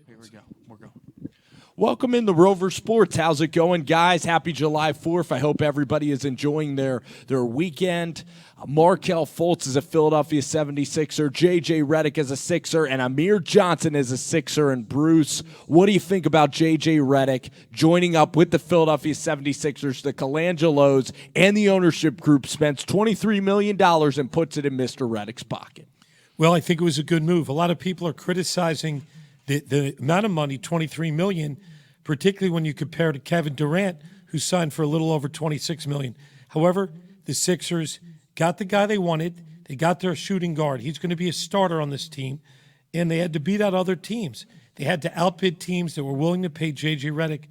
Here we go. We're going. Welcome into Rover Sports. How's it going, guys? Happy July 4th. I hope everybody is enjoying their weekend. Markelle Fultz is a Philadelphia 76er. J.J. Redick is a Sixer. And Amir Johnson is a Sixer. And Bruce, what do you think about J.J. Redick joining up with the Philadelphia 76ers? The Colangelos and the ownership group spends $23 million and puts it in Mr. Redick's pocket. Well, I think it was a good move. A lot of people are criticizing the amount of money, $23 million, particularly when you compare to Kevin Durant, who signed for a little over $26 million. However, the Sixers got the guy they wanted. They got their shooting guard. He's going to be a starter on this team, and they had to beat out other teams. They had to outbid teams that were willing to pay J.J. Redick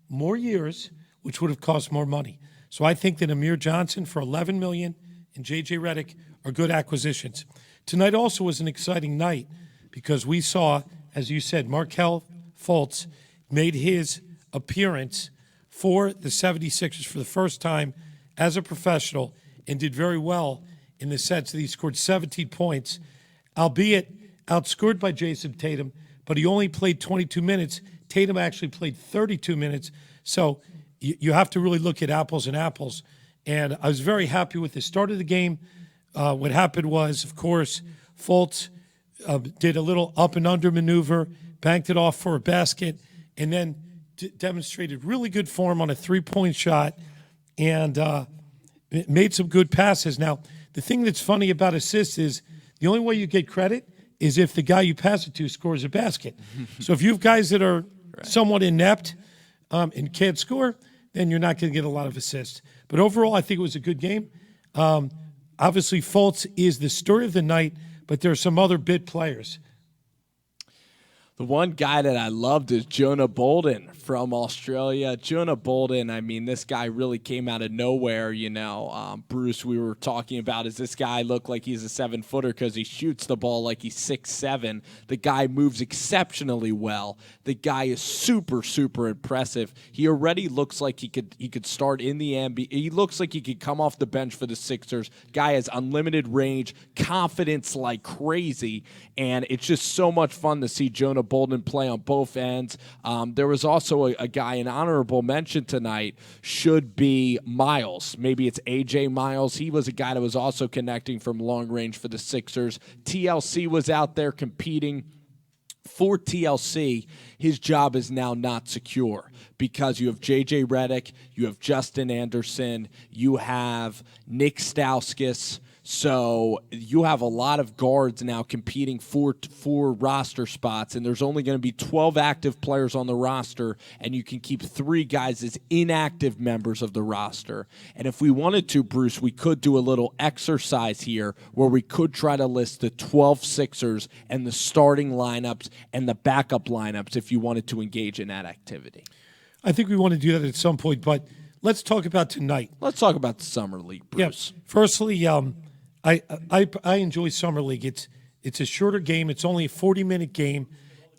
more years, which would have cost more money. So I think that Amir Johnson for $11 million and J.J. Redick are good acquisitions. Tonight also was an exciting night because we saw, as you said, Markelle Fultz made his appearance for the 76ers for the first time as a professional and did very well in the sense that he scored 17 points, albeit outscored by Jayson Tatum, but he only played 22 minutes. Tatum actually played 32 minutes. So you have to really look at apples and apples. And I was very happy with the start of the game. What happened was, of course, Fultz did a little up and under maneuver, banked it off for a basket, and then demonstrated really good form on a three-point shot and made some good passes. Now, the thing that's funny about assists is the only way you get credit is if the guy you pass it to scores a basket. So if you have guys that are somewhat inept and can't score, then you're not going to get a lot of assists. But overall, I think it was a good game. Obviously, Fultz is the story of the night, but there are some other bit players. The one guy that I loved is Jonah Bolden from Australia. Jonah Bolden, I mean, this guy really came out of nowhere, you know. Bruce, we were talking about, does this guy look like he's a 7-footer because he shoots the ball like he's 6'7"? The guy moves exceptionally well. The guy is super, super impressive. He already looks like he could start in the NBA. He looks like he could come off the bench for the Sixers. Guy has unlimited range, confidence like crazy, and it's just so much fun to see Jonah Bolden play on both ends. There was also a guy, an honorable mention tonight, should be Miles. Maybe it's A.J. Miles. He was a guy that was also connecting from long range for the Sixers. TLC was out there competing. For TLC, his job is now not secure because you have J.J. Redick, you have Justin Anderson, you have Nick Stauskas. So you have a lot of guards now competing for roster spots, and there's only going to be 12 active players on the roster, and you can keep 3 guys as inactive members of the roster. And if we wanted to, Bruce, we could do a little exercise here where we could try to list the 12 Sixers and the starting lineups and the backup lineups if you wanted to engage in that activity. I think we want to do that at some point, but let's talk about tonight. Let's talk about the Summer League, Bruce. Yeah. Firstly, I enjoy Summer League. It's a shorter game. It's only a 40-minute game,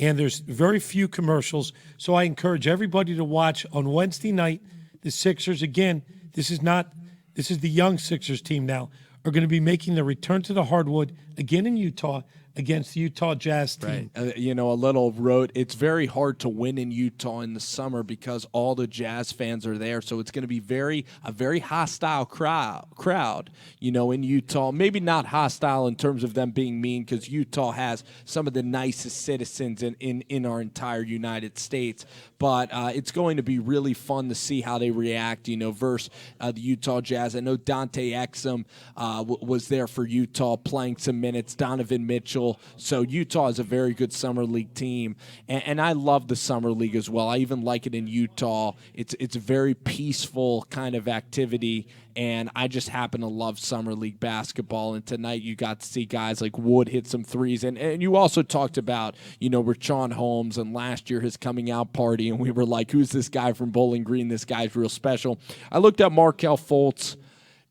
and there's very few commercials. So I encourage everybody to watch on Wednesday night. The Sixers, again, this is the young Sixers team now, are going to be making the return to the hardwood again in Utah against the Utah Jazz team. Right. A little road. It's very hard to win in Utah in the summer because all the Jazz fans are there. So it's going to be a very hostile crowd, in Utah. Maybe not hostile in terms of them being mean because Utah has some of the nicest citizens in our entire United States. But it's going to be really fun to see how they react, versus the Utah Jazz. I know Dante Exum was there for Utah playing some minutes, Donovan Mitchell. So Utah is a very good Summer League team, and I love the Summer League as well. I even like it in Utah. It's a very peaceful kind of activity, and I just happen to love Summer League basketball. And tonight you got to see guys like Wood hit some threes, and you also talked about, Richaun Holmes and last year his coming out party, and we were like, who's this guy from Bowling Green? This guy's real special. I looked at Markelle Fultz.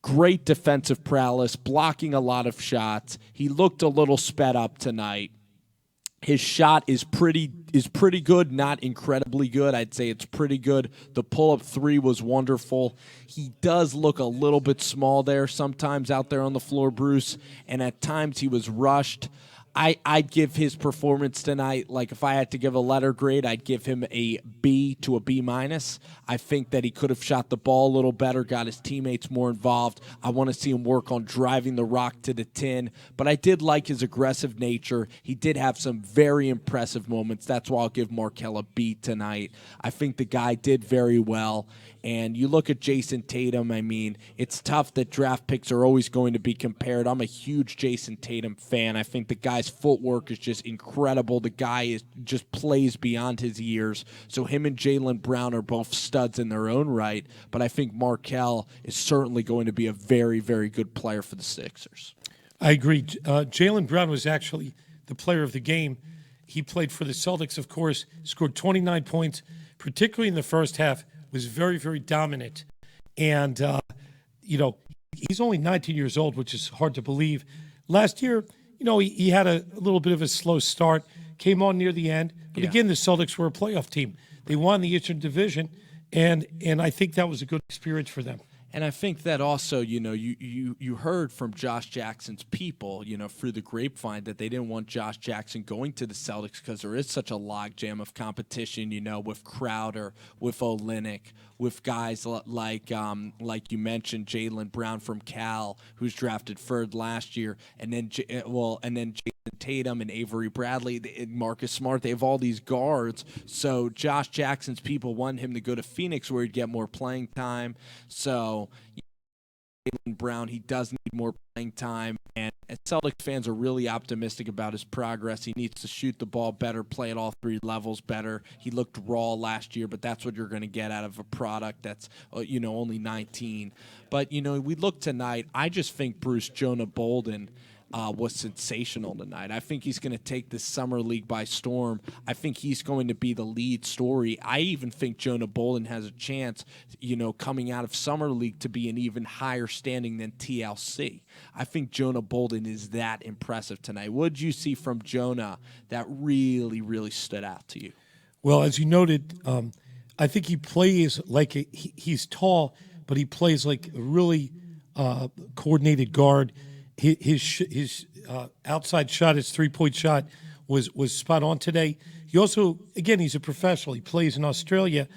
Great defensive prowess, blocking a lot of shots. He looked a little sped up tonight. His shot is pretty good, not incredibly good. I'd say it's pretty good. The pull-up 3 was wonderful. He does look a little bit small there sometimes out there on the floor, Bruce, and at times he was rushed. I'd give his performance tonight, like if I had to give a letter grade, I'd give him a B to a B minus. I think that he could have shot the ball a little better, got his teammates more involved. I want to see him work on driving the rock to the tin, but I did like his aggressive nature. He did have some very impressive moments. That's why I'll give Markelle a B tonight. I think the guy did very well. And you look at Jayson Tatum, I mean, it's tough that draft picks are always going to be compared. I'm a huge Jayson Tatum fan. I think the guy's footwork is just incredible. The guy just plays beyond his years. So him and Jaylen Brown are both studs in their own right. But I think Markelle is certainly going to be a very, very good player for the Sixers. I agree. Jaylen Brown was actually the player of the game. He played for the Celtics, of course, scored 29 points, particularly in the first half, was very, very dominant. And, he's only 19 years old, which is hard to believe. Last year, he had a little bit of a slow start, came on near the end. But again, the Celtics were a playoff team. They won the Eastern Division, and I think that was a good experience for them. And I think that also, you heard from Josh Jackson's people, through the grapevine that they didn't want Josh Jackson going to the Celtics because there is such a logjam of competition, with Crowder, with Olynyk, with guys like you mentioned, Jaylen Brown from Cal, who's drafted third last year, and then Jayson Tatum and Avery Bradley, and Marcus Smart. They have all these guards. So Josh Jackson's people want him to go to Phoenix where he'd get more playing time. So Jaylen Brown, he does need more playing time. And Celtics fans are really optimistic about his progress. He needs to shoot the ball better, play at all three levels better. He looked raw last year, but that's what you're going to get out of a product that's, only 19. But, we look tonight, I just think Bruce Jonah Bolden was sensational tonight. I think he's going to take this summer league by storm. I think he's going to be the lead story. I even think Jonah Bolden has a chance, coming out of summer league to be an even higher standing than TLC. I think Jonah Bolden is that impressive tonight. What did you see from Jonah that really, really stood out to you? Well, as you noted, I think he plays like he's tall, but he plays like a really coordinated guard. His outside shot, his three-point shot, was spot on today. He also, again, he's a professional. He plays in Australia,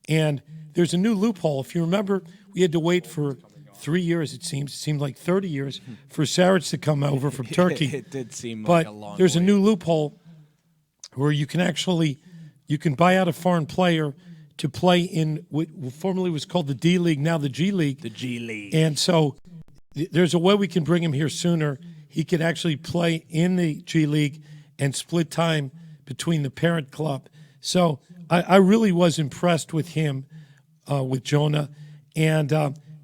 and there's a new loophole. If you remember, we had to wait for 3 years, it seemed like 30 years, for Saric to come over from Turkey. It did seem like a long But there's wait. a new loophole where you can buy out a foreign player to play in what formerly was called the D League, now the G League. The G League. And so there's a way we can bring him here sooner. He could actually play in the G League and split time between the parent club. So I really was impressed with him, with Jonah. And,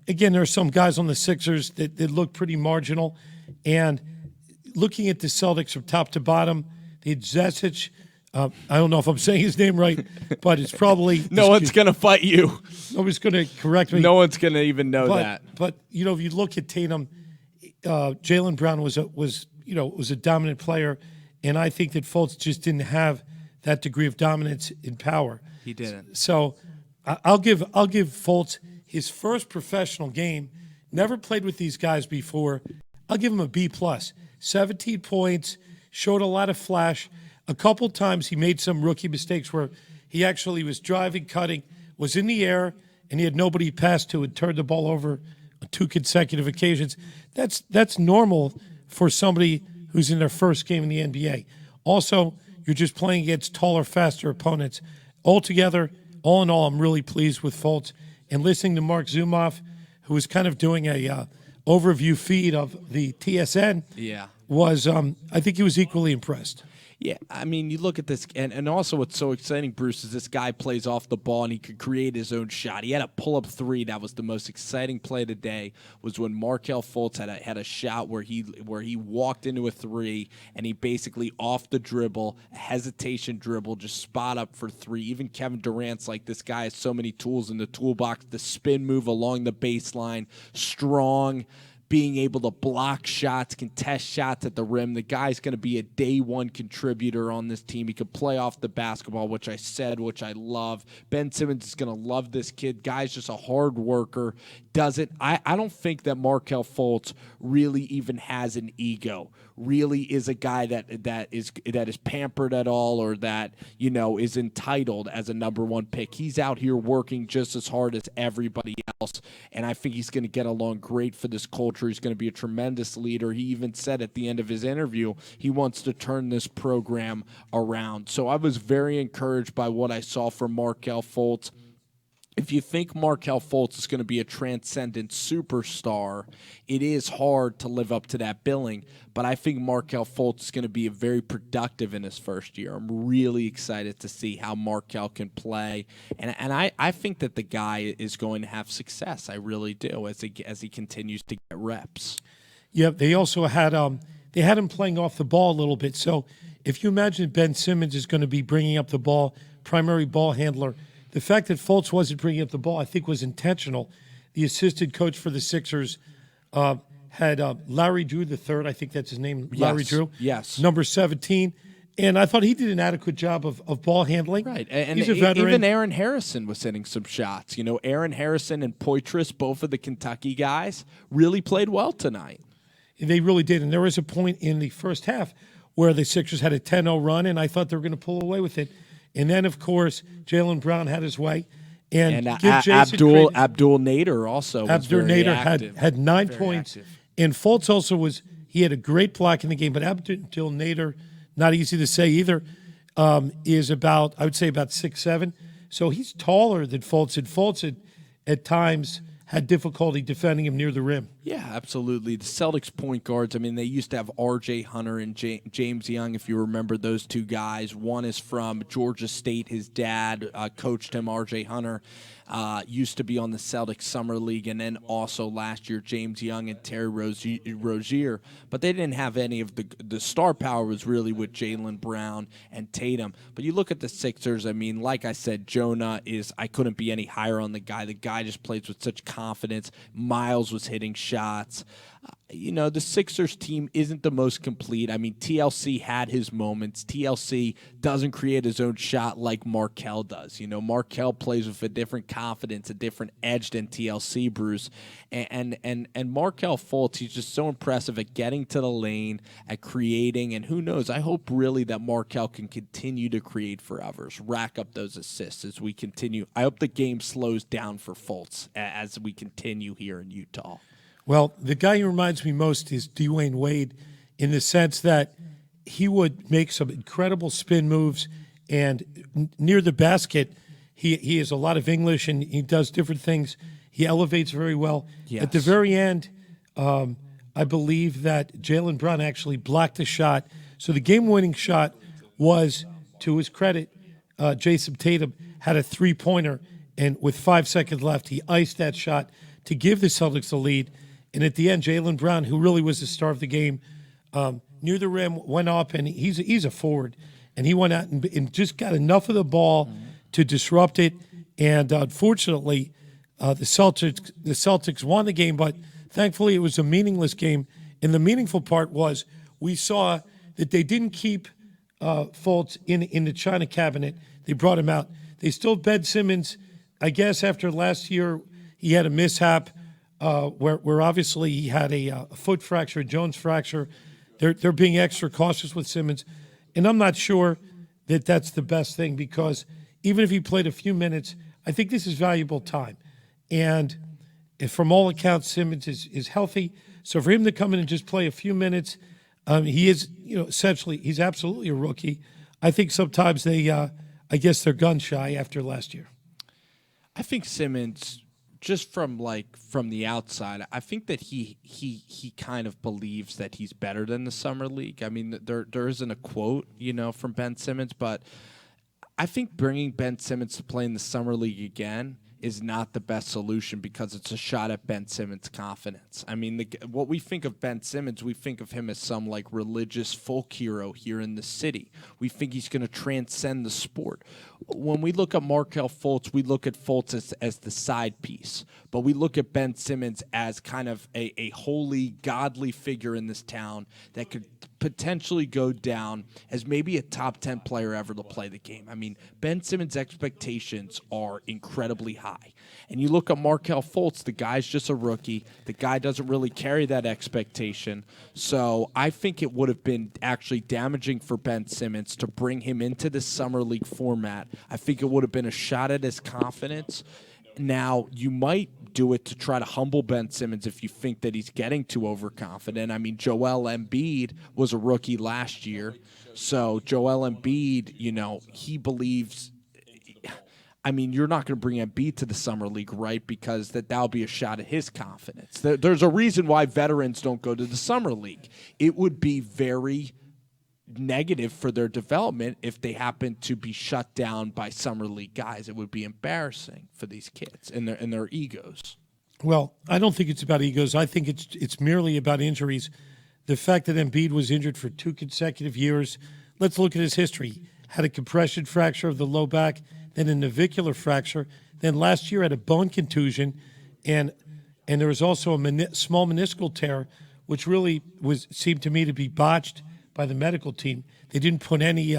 again, there are some guys on the Sixers that look pretty marginal. And looking at the Celtics from top to bottom, the Zesic, I don't know if I'm saying his name right, but it's probably No one's going to fight you. Nobody's going to correct me. No one's going to even know that. But if you look at Tatum, Jaylen Brown was a dominant player, and I think that Fultz just didn't have that degree of dominance in power. He didn't. So I'll give Fultz his first professional game. Never played with these guys before. I'll give him a B+. 17 points, showed a lot of flash. A couple times he made some rookie mistakes where he actually was driving, cutting, was in the air, and he had nobody to pass to and turned the ball over on 2 consecutive occasions. That's normal for somebody who's in their first game in the NBA. Also, you're just playing against taller, faster opponents. Altogether, all in all, I'm really pleased with Fultz. And listening to Mark Zumoff, who was kind of doing a overview feed of the TSN, was I think he was equally impressed. Yeah, I mean, you look at this, and also what's so exciting, Bruce, is this guy plays off the ball and he could create his own shot. He had a pull-up three. That was the most exciting play today, was when Markelle Fultz had a shot where he walked into a three and he basically off the dribble, a hesitation dribble, just spot up for three. Even Kevin Durant's like, this guy has so many tools in the toolbox. The spin move along the baseline, strong, being able to block shots, contest shots at the rim. The guy's going to be a day one contributor on this team. He can play off the basketball, which I love. Ben Simmons is going to love this kid. Guy's just a hard worker. I don't think that Markelle Fultz really even has an ego. Really is a guy that is pampered at all, or that is entitled as a number one pick. He's out here working just as hard as everybody else, and I think he's going to get along great for this culture. He's going to be a tremendous leader. He even said at the end of his interview he wants to turn this program around. So I was very encouraged by what I saw from Markelle Fultz. If you think Markelle Fultz is going to be a transcendent superstar, it is hard to live up to that billing. But I think Markelle Fultz is going to be very productive in his first year. I'm really excited to see how Markelle can play. And I think that the guy is going to have success. I really do, as he continues to get reps. Yeah, they also had him playing off the ball a little bit. So if you imagine Ben Simmons is going to be bringing up the ball, primary ball handler, the fact that Fultz wasn't bringing up the ball, I think, was intentional. The assistant coach for the Sixers had Larry Drew III, I think that's his name, Larry Drew. Yes. Number 17. And I thought he did an adequate job of ball handling. Right. And he's a veteran. Even Aaron Harrison was hitting some shots. Aaron Harrison and Poitras, both of the Kentucky guys, really played well tonight. They really did. And there was a point in the first half where the Sixers had a 10-0 run, and I thought they were going to pull away with it. And then, of course, Jaylen Brown had his way. And Abdul Nader also was Abdul very Nader active. had 9 Very points. active. And Fultz also he had a great block in the game. But Abdul Nader, not easy to say either, is about 6'7". So he's taller than Fultz. And Fultz at times had difficulty defending him near the rim. Yeah, absolutely. The Celtics point guards, they used to have R.J. Hunter and James Young, if you remember those two guys. One is from Georgia State. His dad coached him, R.J. Hunter. Used to be on the Celtics Summer League, and then also last year James Young and Terry Rozier. But they didn't have any of the star power was really with Jaylen Brown and Tatum. But you look at the Sixers, like I said, Jonah I couldn't be any higher on the guy. The guy just plays with such confidence. Miles was hitting shots. The Sixers team isn't the most complete. TLC had his moments. TLC doesn't create his own shot like Markelle does. Markelle plays with a different confidence, a different edge than TLC, Bruce. And Markelle Fultz, he's just so impressive at getting to the lane, at creating, and who knows, I hope really that Markelle can continue to create for others, rack up those assists as we continue. I hope the game slows down for Fultz as we continue here in Utah. Well, the guy who reminds me most is Dwayne Wade, in the sense that he would make some incredible spin moves, and near the basket, he has a lot of English, and he does different things. He elevates very well. Yes. At the very end, I believe that Jaylen Brown actually blocked the shot. So the game-winning shot was, to his credit, Jayson Tatum had a three-pointer, and with 5 seconds left, he iced that shot to give the Celtics the lead. And at the end, Jaylen Brown, who really was the star of the game, near the rim, went up, and he's a forward. And he went out and just got enough of the ball to disrupt it. And unfortunately, the Celtics won the game, but thankfully it was a meaningless game. And the meaningful part was we saw that they didn't keep Fultz in the China cabinet. They brought him out. They still Ben Simmons. I guess after last year, he had a mishap. Where obviously he had a foot fracture, a Jones fracture. They're being extra cautious with Simmons. And I'm not sure that that's the best thing, because even if he played a few minutes, I think this is valuable time. And if from all accounts, Simmons is healthy. So for him to come in and just play a few minutes, he is, essentially, he's absolutely a rookie. I think sometimes they're gun shy after last year. I think Simmons, just from the outside, I think that he kind of believes that he's better than the summer league. There isn't a quote, from Ben Simmons, but I think bringing Ben Simmons to play in the summer league again is not the best solution because it's a shot at Ben Simmons' confidence. I mean, what we think of Ben Simmons, we think of him as some like religious folk hero here in the city. We think he's going to transcend the sport. When we look at Markelle Fultz, we look at Fultz as the side piece, but we look at Ben Simmons as kind of a holy, godly figure in this town that could potentially go down as maybe a top 10 player ever to play the game. I mean, Ben Simmons' expectations are incredibly high. And you look at Markelle Fultz, the guy's just a rookie. The guy doesn't really carry that expectation. So I think it would have been actually damaging for Ben Simmons to bring him into the summer league format. I think it would have been a shot at his confidence. Now, you might do it to try to humble Ben Simmons if you think that he's getting too overconfident. I mean, Joel Embiid was a rookie last year. So Joel Embiid, you know, he believes – I mean, you're not going to bring Embiid to the summer league, right, because that'll be a shot at his confidence. There's a reason why veterans don't go to the summer league. It would be very negative for their development if they happen to be shut down by summer league guys. It would be embarrassing for these kids and their egos. Well, I don't think it's about egos. I think it's merely about injuries. The fact that Embiid was injured for 2 consecutive years. Let's look at his history. Had a compression fracture of the low back, then a navicular fracture, then last year had a bone contusion, and there was also a small meniscal tear, which really seemed to me to be botched by the medical team. They didn't put any.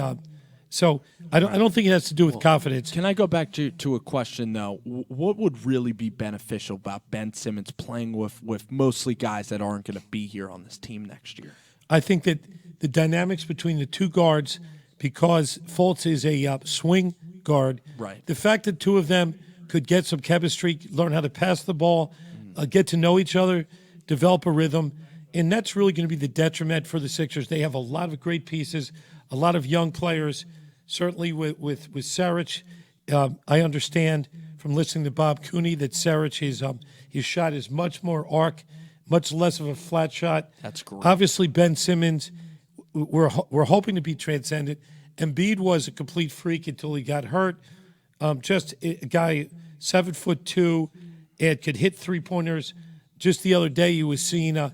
So I don't think it has to do with confidence. Can I go back to a question though? What would really be beneficial about Ben Simmons playing with mostly guys that aren't going to be here on this team next year? I think that the dynamics between the two guards, because Fultz is a swing guard, right? The fact that 2 of them could get some chemistry, learn how to pass the ball, get to know each other, develop a rhythm. And that's really going to be the detriment for the Sixers. They have a lot of great pieces, a lot of young players. Certainly with Saric, I understand from listening to Bob Cooney that Saric, his shot is much more arc, much less of a flat shot. That's great. Obviously, Ben Simmons, we're hoping to be transcendent. Embiid was a complete freak until he got hurt. Just a guy 7'2" and could hit 3-pointers. Just the other day, he was seen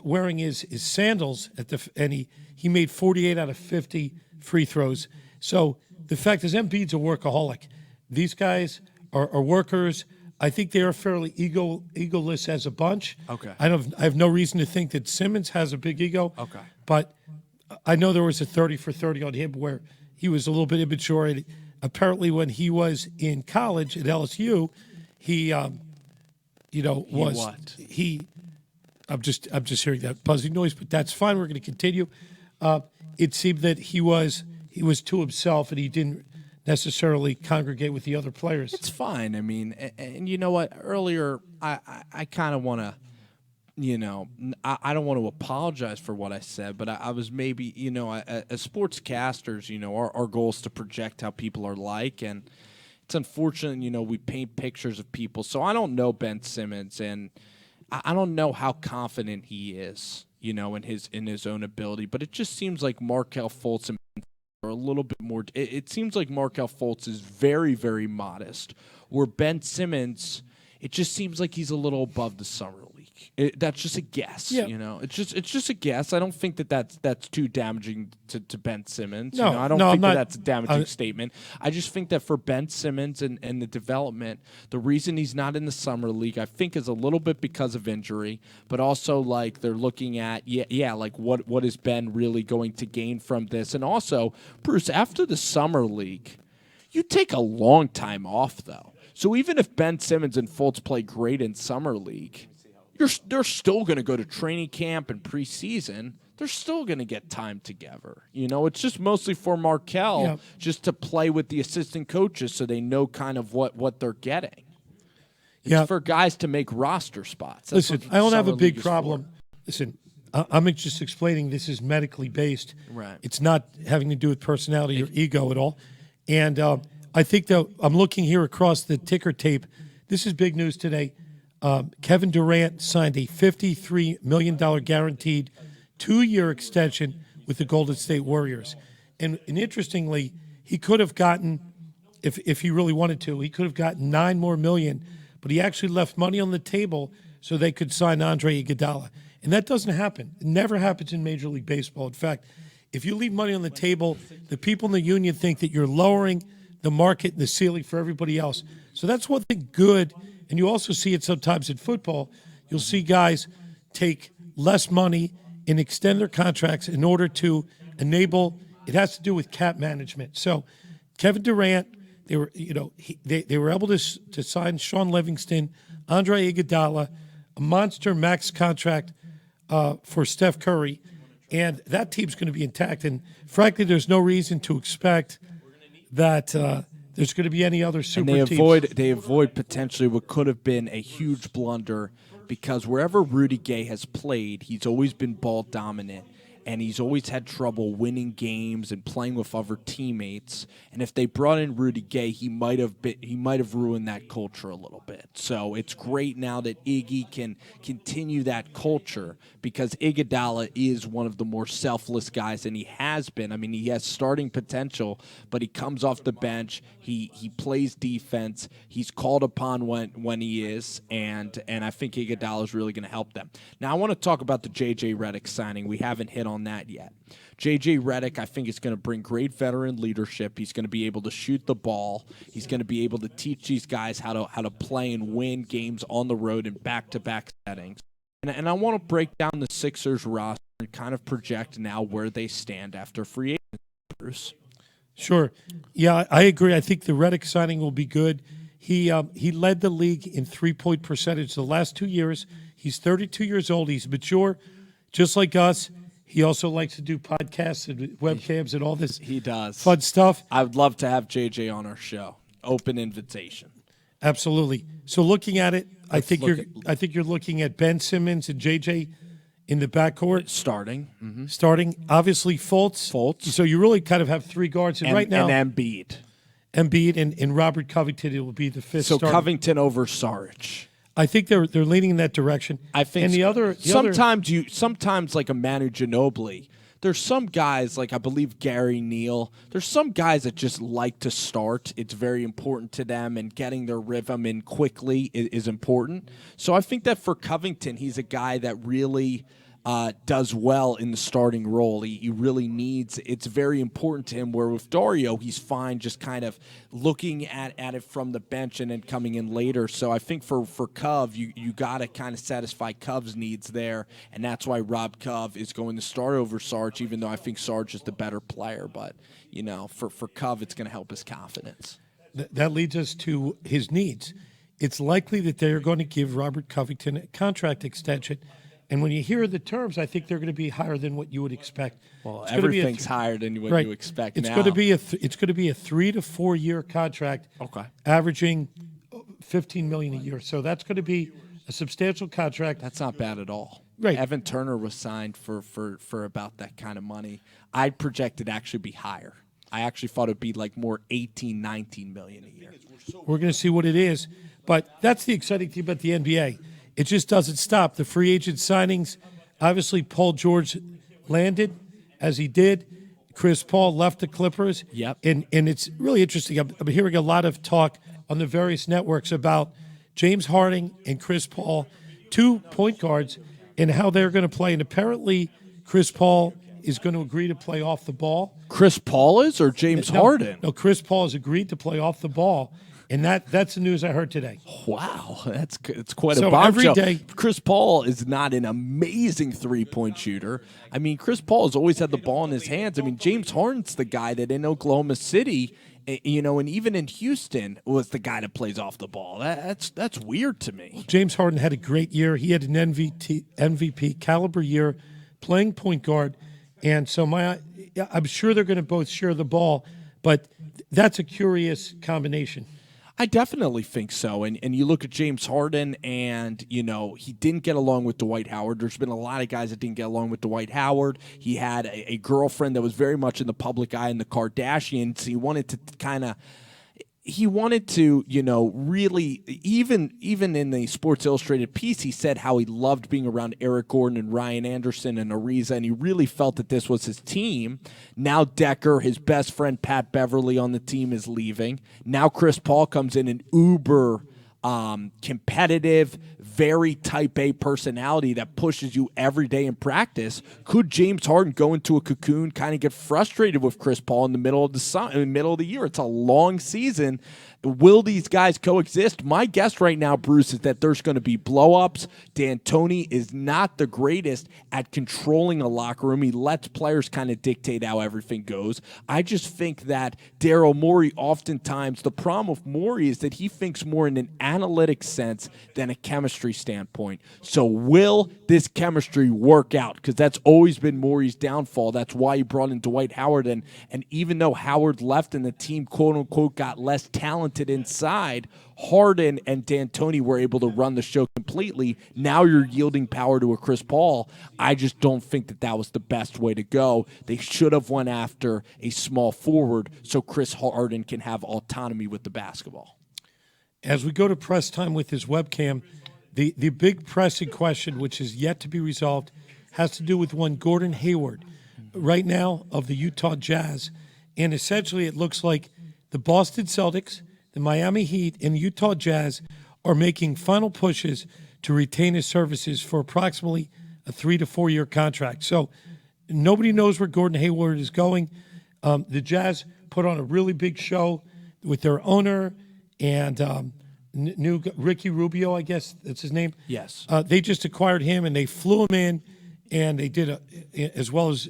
wearing his sandals and he made 48 out of 50 free throws. So the fact is, Embiid's a workaholic. These guys are workers. I think they are fairly egoless as a bunch. Okay. I have no reason to think that Simmons has a big ego. Okay. But I know there was a 30 for 30 on him where he was a little bit immature. And apparently, when he was in college at LSU, I'm just hearing that buzzing noise, but that's fine. We're going to continue. It seemed that he was to himself and he didn't necessarily congregate with the other players. It's fine. I mean, and you know what? Earlier, I kind of want to, I don't want to apologize for what I said, but I was maybe, as sportscasters, our goal is to project how people are like, and it's unfortunate, we paint pictures of people. So I don't know Ben Simmons, and I don't know how confident he is, in his own ability, but it just seems like Markelle Fultz and are a little bit more. It seems like Markelle Fultz is very, very modest, where Ben Simmons, it just seems like he's a little above the summer league. That's just a guess, It's just a guess. I don't think that's too damaging to Ben Simmons. No, I don't think that's a damaging statement. I just think that for Ben Simmons and the development, the reason he's not in the summer league, I think, is a little bit because of injury, but also like they're looking at like what is Ben really going to gain from this, and also Bruce, after the summer league, you take a long time off though. So even if Ben Simmons and Fultz play great in summer league, they're still going to go to training camp and preseason. They're still going to get time together. It's just mostly for Markelle just to play with the assistant coaches so they know kind of what they're getting. It's for guys to make roster spots. Listen, I don't have a big problem. Listen, I'm just explaining this is medically based. Right. It's not having to do with personality or ego at all. And I think that I'm looking here across the ticker tape. This is big news today. Kevin Durant signed a $53 million guaranteed 2-year extension with the Golden State Warriors. And interestingly, he could have gotten if he really wanted to. He could have gotten $9 more million, but he actually left money on the table so they could sign Andre Iguodala. And that doesn't happen. It never happens in Major League Baseball. In fact, if you leave money on the table, the people in the union think that you're lowering the market and the ceiling for everybody else. So that's one thing good. And you also see it sometimes in football. You'll see guys take less money and extend their contracts in order to enable. It has to do with cap management. So Kevin Durant, they were able to sign Sean Livingston, Andre Iguodala, a monster max contract for Steph Curry, and that team's going to be intact. And frankly, there's no reason to expect that there's going to be any other super teams. They avoid potentially what could have been a huge blunder, because wherever Rudy Gay has played, he's always been ball dominant, and he's always had trouble winning games and playing with other teammates. And if they brought in Rudy Gay, he might have ruined that culture a little bit. So it's great now that Iggy can continue that culture, because Iguodala is one of the more selfless guys, and he has been. I mean, he has starting potential, but he comes off the bench. He plays defense. He's called upon when he is, and I think Iguodala is really going to help them. Now, I want to talk about the J.J. Redick signing. We haven't hit on that yet. J.J. Redick, I think, is going to bring great veteran leadership. He's going to be able to shoot the ball. He's going to be able to teach these guys how to play and win games on the road in back-to-back settings. And I want to break down the Sixers roster and kind of project now where they stand after free agency, Bruce. Sure. Yeah, I agree. I think the Redick signing will be good. He led the league in three-point percentage the last 2 years. He's 32 years old. He's mature, just like us. He also likes to do podcasts and webcams and all this fun stuff. I would love to have JJ on our show. Open invitation. Absolutely. So looking at it, I think you're looking at Ben Simmons and JJ in the backcourt. Starting. Obviously, Fultz. So you really kind of have three guards. And right now, and Embiid. And Robert Covington, it will be the fifth starter. So Covington over Saric. I think they're leaning in that direction. I think and sometimes like a Manu Ginobili, there's some guys, like I believe Gary Neal, there's some guys that just like to start. It's very important to them, and getting their rhythm in quickly is important. So I think that for Covington, he's a guy that really does well in the starting role. He really needs, it's very important to him, where with Dario, he's fine just kind of looking at it from the bench and then coming in later. So I think for Cov, you got to kind of satisfy Cov's needs there, and that's why Rob Cov is going to start over Sarge, even though I think Sarge is the better player. But, for Cov, it's going to help his confidence. That leads us to his needs. It's likely that they're going to give Robert Covington a contract extension. And when you hear the terms, I think they're going to be higher than what you would expect. Well, everything's higher than what you expect it's now. Going to be it's going to be a 3 to 4 year contract, averaging $15 million a year. So that's going to be a substantial contract. That's not bad at all. Right. Evan Turner was signed for about that kind of money. I'd project it actually be higher. I actually thought it'd be like more 18, 19 million a year. We're going to see what it is, but that's the exciting thing about the NBA. It just doesn't stop. The free agent signings, obviously Paul George landed as he did. Chris Paul left the Clippers. Yep. And it's really interesting. I'm hearing a lot of talk on the various networks about James Harden and Chris Paul, 2 point guards, and how they're going to play. And apparently Chris Paul is going to agree to play off the ball. Chris Paul is, or James Harden? No, Chris Paul has agreed to play off the ball. And that's the news I heard today. Wow, it's quite a bombshell. Every day, Chris Paul is not an amazing three-point shooter. I mean, Chris Paul has always had the ball in his hands. I mean, James Harden's the guy that in Oklahoma City, and even in Houston, was the guy that plays off the ball. That's weird to me. James Harden had a great year. He had an MVP caliber year playing point guard, and so I'm sure they're going to both share the ball, but that's a curious combination. I definitely think so. And you look at James Harden, and, he didn't get along with Dwight Howard. There's been a lot of guys that didn't get along with Dwight Howard. He had a girlfriend that was very much in the public eye in the Kardashians. He wanted to kind of – he wanted to, really, even in the Sports Illustrated piece, he said how he loved being around Eric Gordon and Ryan Anderson and Ariza, and he really felt that this was his team. Now Decker, his best friend Pat Beverly on the team, is leaving. Now Chris Paul comes in, an uber competitive, very type A personality that pushes you every day in practice. Could James Harden go into a cocoon, kind of get frustrated with Chris Paul in the middle of the year? It's a long season. Will these guys coexist? My guess right now, Bruce, is that there's going to be blow-ups. D'Antoni is not the greatest at controlling a locker room. He lets players kind of dictate how everything goes. I just think that Daryl Morey, oftentimes, the problem with Morey is that he thinks more in an analytic sense than a chemistry standpoint. So will this chemistry work out? Because that's always been Morey's downfall. That's why he brought in Dwight Howard. And even though Howard left and the team, quote-unquote, got less talented inside, Harden and D'Antoni were able to run the show completely. Now you're yielding power to a Chris Paul. I just don't think that was the best way to go. They should have went after a small forward so Chris Harden can have autonomy with the basketball. As we go to press time with his webcam, the big pressing question, which is yet to be resolved, has to do with one Gordon Hayward, right now of the Utah Jazz. And essentially it looks like the Boston Celtics, the Miami Heat, and the Utah Jazz are making final pushes to retain his services for approximately a 3 to 4 year contract. So nobody knows where Gordon Hayward is going. The Jazz put on a really big show with their owner and new Ricky Rubio, I guess that's his name. Yes. They just acquired him, and they flew him in, and they did as well as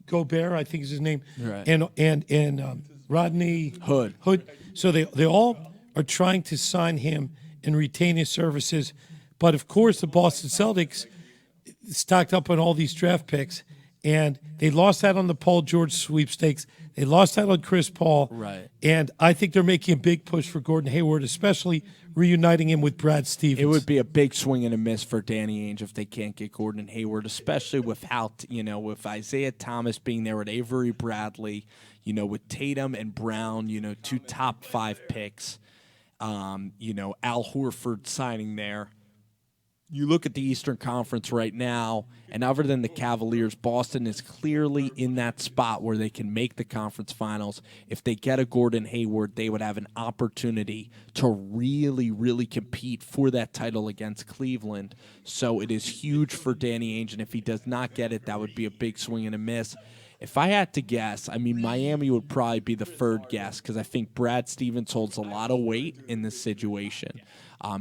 Gobert, I think is his name, right. and Rodney Hood. So they all are trying to sign him and retain his services. But, of course, the Boston Celtics stocked up on all these draft picks, and they lost out on the Paul George sweepstakes. They lost out on Chris Paul. Right. And I think they're making a big push for Gordon Hayward, especially reuniting him with Brad Stevens. It would be a big swing and a miss for Danny Ainge if they can't get Gordon Hayward, especially with how, with Isaiah Thomas being there with Avery Bradley, with Tatum and Brown, 2 top 5 picks, Al Horford signing there. You look at the Eastern Conference right now, and other than the Cavaliers, Boston is clearly in that spot where they can make the conference finals. If they get a Gordon Hayward, they would have an opportunity to really, really compete for that title against Cleveland. So it is huge for Danny Ainge, and if he does not get it, that would be a big swing and a miss. If I had to guess, Miami would probably be the third guess because I think Brad Stevens holds a lot of weight in this situation.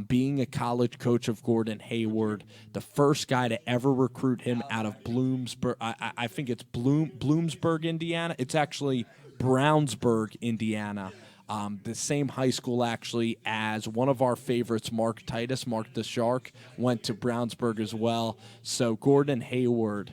Being a college coach of Gordon Hayward, the first guy to ever recruit him out of Bloomsburg, I think it's Bloomsburg, Indiana. It's actually Brownsburg, Indiana. The same high school, actually, as one of our favorites, Mark Titus, Mark the Shark, went to Brownsburg as well. So Gordon Hayward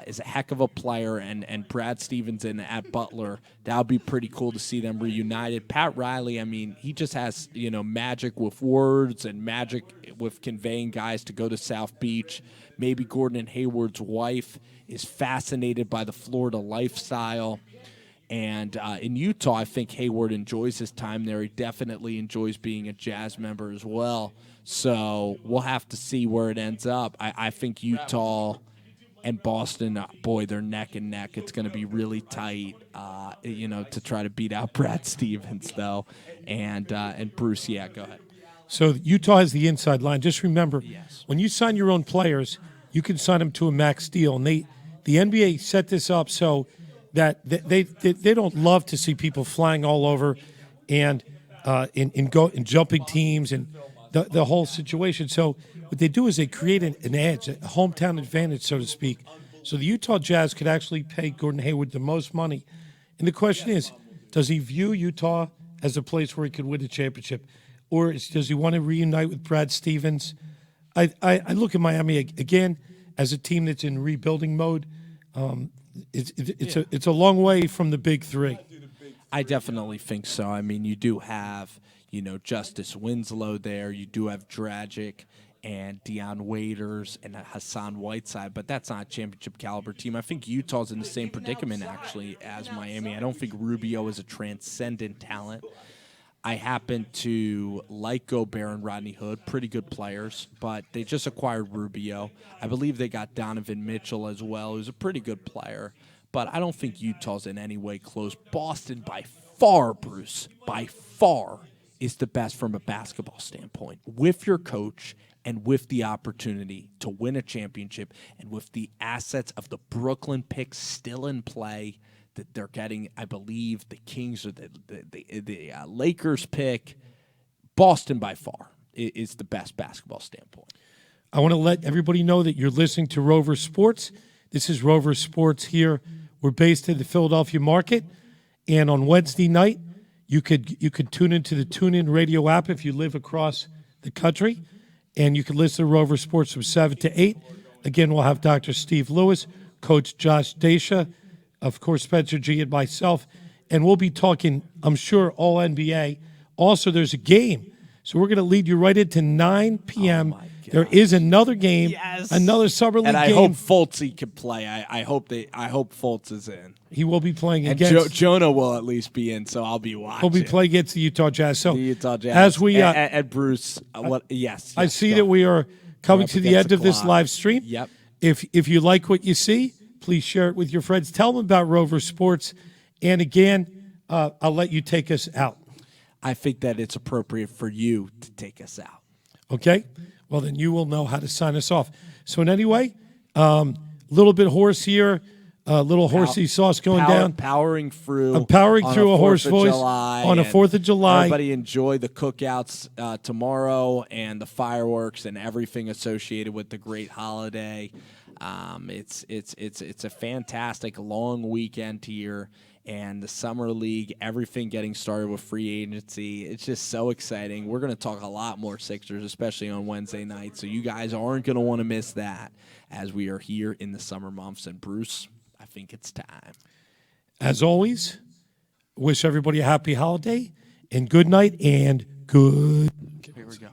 is a heck of a player, and Brad Stevenson at Butler, that would be pretty cool to see them reunited. Pat Riley, he just has, magic with words and magic with conveying guys to go to South Beach. Maybe Gordon Hayward's wife is fascinated by the Florida lifestyle. And in Utah, I think Hayward enjoys his time there. He definitely enjoys being a Jazz member as well. So we'll have to see where it ends up. I think Utah and Boston, boy, they're neck and neck. It's going to be really tight, to try to beat out Brad Stevens, though. And Bruce, yeah, go ahead. So Utah has the inside line. Just remember, when you sign your own players, you can sign them to a max deal. And the NBA set this up so that they don't love to see people flying all over and jumping teams and the whole situation. So what they do is they create an edge, a hometown advantage, so to speak. So the Utah Jazz could actually pay Gordon Hayward the most money. And the question is, does he view Utah as a place where he could win a championship? Or does he want to reunite with Brad Stevens? I look at Miami, again, as a team that's in rebuilding mode. It's a long way from the big three. I definitely think so. You do have, Justice Winslow there. You do have Dragic and Deion Waiters and Hassan Whiteside, but that's not a championship caliber team. I think Utah's in the same predicament, actually, as Miami. I don't think Rubio is a transcendent talent. I happen to like Gobert and Rodney Hood, pretty good players, but they just acquired Rubio. I believe they got Donovan Mitchell as well, who's a pretty good player, but I don't think Utah's in any way close. Boston, by far, Bruce, by far, is the best from a basketball standpoint. With your coach and with the opportunity to win a championship and with the assets of the Brooklyn picks still in play, that they're getting, I believe, the Kings or the Lakers pick. Boston, by far, is the best basketball standpoint. I want to let everybody know that you're listening to Rover Sports. This is Rover Sports here. We're based in the Philadelphia market, and on Wednesday night, you could tune into the TuneIn Radio app if you live across the country, and you can listen to Rover Sports from 7 to 8. Again, we'll have Dr. Steve Lewis, Coach Josh Dacia, of course, Spencer G. and myself, and we'll be talking, I'm sure, all NBA. Also, there's a game, so we're going to lead you right into 9 p.m. There is another game, another summer league game. And I hope Fultz can play. I hope Fultz is in. He will be playing and against. Jonah will at least be in, so I'll be watching. He'll be playing against the Utah Jazz. So the Utah Jazz. As we and Bruce, yes. I see that we are coming to the end of this live stream. Yep. If you like what you see, please share it with your friends. Tell them about Rover Sports. And again, I'll let you take us out. I think that it's appropriate for you to take us out. Okay? Well, then you will know how to sign us off. So in any way, little bit hoarse here, little horsey sauce going down. Powering through. I'm powering through a hoarse voice on a 4th of July. Everybody enjoy the cookouts tomorrow and the fireworks and everything associated with the great holiday. It's a fantastic long weekend here, and the summer league, everything getting started with free agency. It's just so exciting. We're going to talk a lot more Sixers, especially on Wednesday night, so you guys aren't going to want to miss that as we are here in the summer months. And Bruce, I think it's time. As always, wish everybody a happy holiday and good night and good. Here we go.